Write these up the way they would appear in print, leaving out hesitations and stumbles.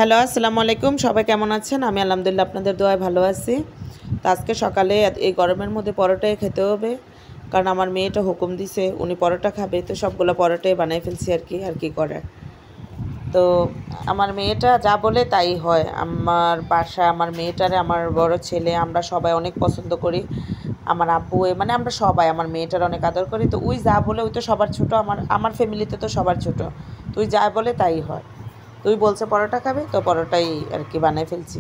Hello, আসসালামু আলাইকুম। সবাই কেমন আছেন? আমি আলহামদুলিল্লাহ আপনাদের দোয়ায় ভালো আছি। তো আজকে সকালে এই গরমের মধ্যে পরোটাই খেতে হবে, কারণ আমার মেয়েটা হুকুম দিছে উনি পরোটা খাবে, তো সবগুলো পরোটাই বানিয়ে ফেলছি আর কি করার। তো আমার মেয়েটা যা বলে তাই হয়। আমার বাসায় আমার মেয়েটারে আমার বড় ছেলে আমরা সবাই অনেক পছন্দ করি। আমার আব্বু মানে আমরা সবাই আমার মেয়েটার অনেক আদর করি। তো ওই যা বলে ওই তো সবার ছোট, আমার ফ্যামিলিতে তো সবার ছোট। তুই যা বলে তাই হয়। তুই বলছে পরোটা খাবে, তো পরোটাই আর কি বানিয়ে ফেলছি।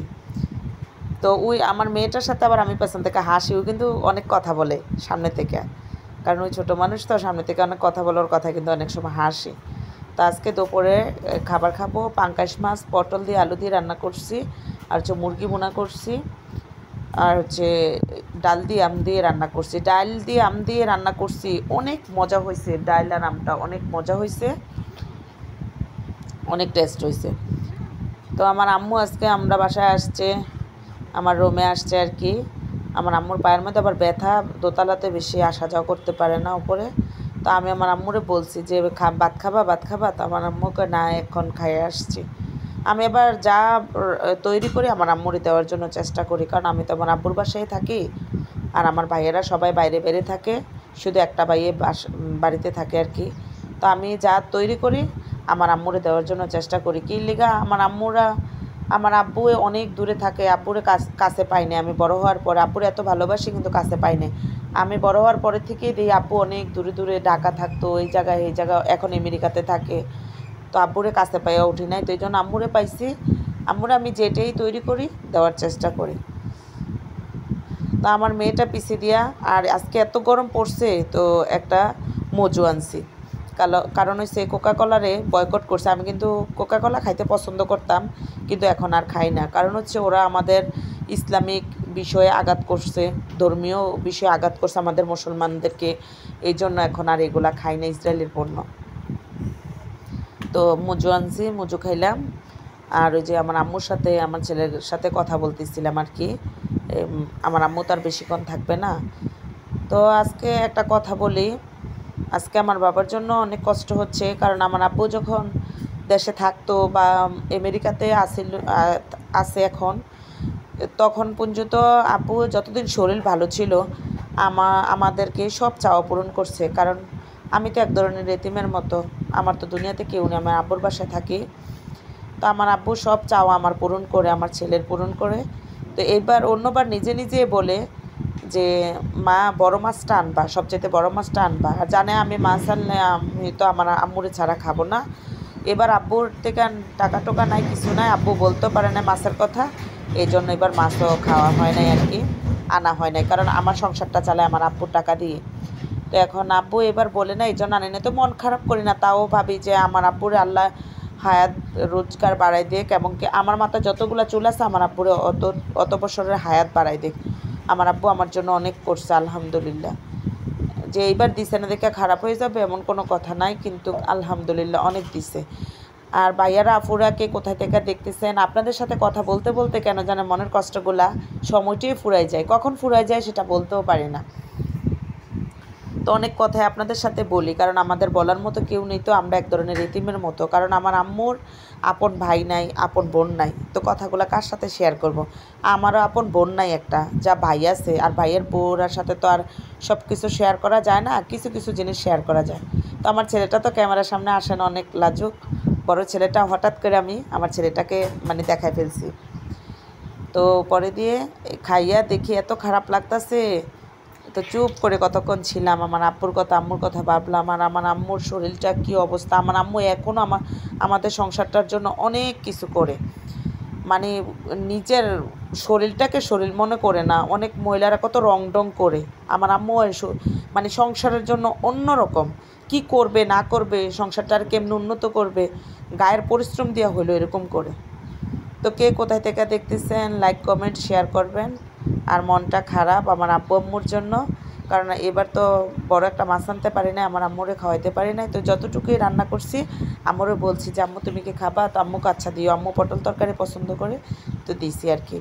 তো ওই আমার মেয়েটার সাথে আবার আমি পেছন থেকে হাসি, ও কিন্তু অনেক কথা বলে সামনে থেকে, কারণ ওই ছোটো মানুষ তো সামনে থেকে অনেক কথা বলার কথা কিন্তু অনেক সময় হাসি। তো আজকে দুপুরে খাবার খাবো পাঙ্কাশ মাছ পটল দিয়ে আলু দিয়ে রান্না করছি, আর হচ্ছে মুরগি বোনা করছি, আর হচ্ছে ডাল দিয়ে আম দিয়ে রান্না করছি। ডাল দিয়ে আম দিয়ে রান্না করছি, অনেক মজা হয়েছে। ডাল আর আমটা অনেক মজা হয়েছে, অনেক টেস্ট হয়েছে। তো আমার আম্মু আজকে আমরা বাসায় আসছে, আমার রুমে আসছে আর কি। আমার আম্মুর পায়ের মধ্যে আবার ব্যথা, দোতলাতে বেশি আসা যাওয়া করতে পারে না উপরে। তো আমি আমার আম্মুরে বলছি যে ভাত খাবা ভাত খাবা, তো আমার আম্মুকে না এখন খাইয়ে আসছি। আমি এবার যা তৈরি করি আমার আম্মুরে দেওয়ার জন্য চেষ্টা করি, কারণ আমি তো আমার আব্বুর বাসায় থাকি, আর আমার ভাইয়েরা সবাই বাইরে বাইরে থাকে, শুধু একটা ভাইয়ে বাড়িতে থাকে আর কি। তো আমি যা তৈরি করি আমার আম্মুরে দেওয়ার জন্য চেষ্টা করি। কী লিগা আমার আব্বু অনেক দূরে থাকে, আব্বুরে কাছে পাইনি। আমি বড় হওয়ার পরে আব্বুরে এত ভালোবাসি কিন্তু কাছে পাইনি। আমি বড় হওয়ার পরে থেকেই দিই আব্বু অনেক দূরে দূরে ঢাকা থাকতো, এই জায়গায় এখন আমেরিকাতে থাকে। তো আব্বুরে কাছে পাইয়া উঠি নাই, তো এই জন্য আম্মুরে পাইছি। আম্মুরে আমি যেটাই তৈরি করি দেওয়ার চেষ্টা করি। তো আমার মেয়েটা পিছিয়ে দিয়া, আর আজকে এত গরম পড়ছে তো একটা মজু আনছি, কারণ হচ্ছে কোকাকোলারে বয়কট করছে। আমি কিন্তু কোকাকোলা খাইতে পছন্দ করতাম, কিন্তু এখন আর খাই না, কারণ হচ্ছে ওরা আমাদের ইসলামিক বিষয়ে আঘাত করছে, ধর্মীয় বিষয়ে আঘাত করছে আমাদের মুসলমানদেরকে। এই জন্য এখন আর এগুলা খাই না, ইসরায়েলের পণ্য। তো মজু আনছি, মজু খাইলাম। আর ওই যে আমার আম্মুর সাথে আমার ছেলের সাথে কথা বলতেছিলাম আর কি। আমার আম্মু তো আর বেশিক্ষণ থাকবে না। তো আজকে একটা কথা বলি, আজকে আমার বাবার জন্য অনেক কষ্ট হচ্ছে, কারণ আমার আব্বু যখন দেশে থাকতো বা আমেরিকাতে আছে এখন, তখন পর্যন্ত আব্বু যতদিন শরীর ভালো ছিল আমাদেরকে সব চাওয়া পূরণ করছে, কারণ আমি তো এক ধরনের এতিমের মতো, আমার তো দুনিয়াতে কেউ নেই, আমার আব্বুর বাসায় থাকি। তো আমার আব্বু সব চাওয়া আমার পূরণ করে, আমার ছেলের পূরণ করে। তো এবার অন্যবার নিজে নিজে বলে যে মা বড় মাছটা আনবা, সবচেয়ে বড় মাছটা আনবা, আর জানে আমি মাছ আনলে আমি তো আমার আম্মুরে ছাড়া খাবো না। এবার আব্বুর থেকে টাকা টোকা নাই, কিছু নাই, আব্বু বলতে পারে না মাছের কথা, এই জন্য এবার মাছও খাওয়া হয় নাই আর কি, আনা হয় নাই, কারণ আমার সংসারটা চালায় আমার আব্বুর টাকা দিয়ে। তো এখন আব্বু এবার বলে না, এই জন্য আনি না। তো মন খারাপ করি না, তাও ভাবি যে আমার আব্বুরে আল্লাহ হায়াত রোজগার বাড়াই দেখ, এবং কি আমার মাথায় যতগুলো চুল আছে আমার আব্বুরে অত বছরের হায়াত বাড়াই দেখ। আমার আব্বু আমার জন্য অনেক করছে আলহামদুলিল্লাহ। যে এইবার দিছে না দেখে খারাপ হয়ে যাবে এমন কোনো কথা নাই, কিন্তু আলহামদুলিল্লাহ অনেক দিছে। আর ভাইয়ারা আফুরাকে কোথায় থেকে দেখতেছেন, আপনাদের সাথে কথা বলতে বলতে কেন জানে মনের কষ্টগুলা সময়টিই ফুরাই যায়, কখন ফুরাই যায় সেটা বলতেও পারি না। তো অনেক কথাই আপনাদের সাথে বলি, কারণ আমাদের বলার মতো কেউ নেই, তো আমরা এক ধরনের এতিমের মতো, কারণ আমার আম্মুর আপন ভাই নাই, আপন বোন নাই, তো কথাগুলো কার সাথে শেয়ার করব। আমারও আপন বোন নাই একটা, যা ভাই আছে, আর ভাইয়ের বোনের সাথে তো আর সব কিছু শেয়ার করা যায় না, কিছু কিছু জিনিস শেয়ার করা যায়। তো আমার ছেলেটা তো ক্যামেরার সামনে আসে না, অনেক লাজুক। বড় ছেলেটা হঠাৎ করে আমি আমার ছেলেটাকে মানে দেখাই ফেলছি। তো পরে দিয়ে খাইয়া দেখি এত খারাপ লাগতেছে, তো চুপ করে কতক্ষণ ছিলাম, আমার আব্বুর কথা আম্মুর কথা ভাবলাম, আর আমার আম্মুর শরীরটা কী অবস্থা। আমার আম্মু এখনও আমাদের সংসারটার জন্য অনেক কিছু করে, মানে নিজের শরীরটাকে শরীর মনে করে না। অনেক মহিলারা কত রং ডং করে, আমার আম্মু মানে সংসারের জন্য অন্য রকম কি করবে না করবে, সংসারটার কেমন উন্নত করবে, গায়ের পরিশ্রম দেওয়া হলো এরকম করে। তো কে কোথায় থেকে দেখতেছেন লাইক কমেন্ট শেয়ার করবেন। আর মনটা খারাপ আমার আব্বু আম্মুর জন্য, কারণ এবার তো বড় একটা মাছ আনতে পারি না, আমার আম্মুরে খাওয়াইতে পারি নাই। তো যতটুকুই রান্না করছি আম্মুরে বলছি যে আম্মু তুমি কি খাবা, তো আম্মুকে আচ্ছা দিও, আম্মু পটল তরকারি পছন্দ করে, তো দিছি আর কি।